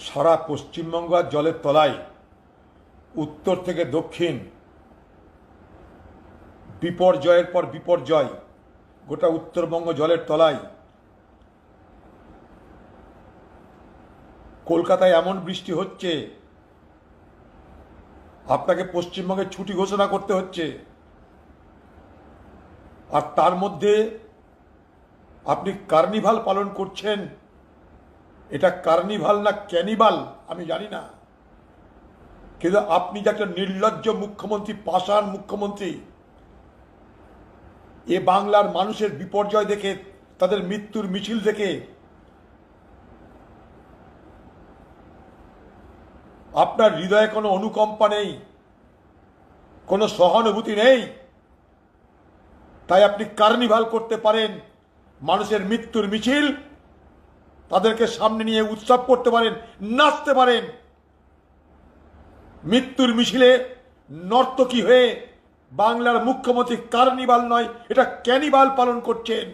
সারা পশ্চিমবঙ্গ আর জলের তলায়, উত্তর থেকে দক্ষিণ বিপর্যয়ের পর বিপর্যয়। গোটা উত্তরবঙ্গ জলের তলায়। কলকাতায় এমন বৃষ্টি হচ্ছে, আপনাকে পশ্চিমবঙ্গে ছুটি ঘোষণা করতে হচ্ছে। আর তার মধ্যে আপনি কার্নিভাল পালন করছেন। এটা কার্নিভাল না ক্যানিভাল আমি জানি না, কিন্তু আপনি যে একটা নির্লজ্জ মুখ্যমন্ত্রী, পাষাণ মুখ্যমন্ত্রী, এ বাংলার মানুষের বিপর্যয় দেখে, তাদের মৃত্যুর মিছিল দেখে আপনার হৃদয়ে কোনো অনুকম্পা নেই, কোনো সহানুভূতি নেই। তাই আপনি কার্নিভাল করতে পারেন, মানুষের মৃত্যুর মিছিল, তাদেরকে সামনে নিয়ে উৎসব করতে পারেন, নাচতে পারেন। মৃত্যুর মিছিলে নর্তকী হয়ে বাংলার মুখ্যমন্ত্রী কার্নিভাল নয়, এটা ক্যানিভাল পালন করছেন।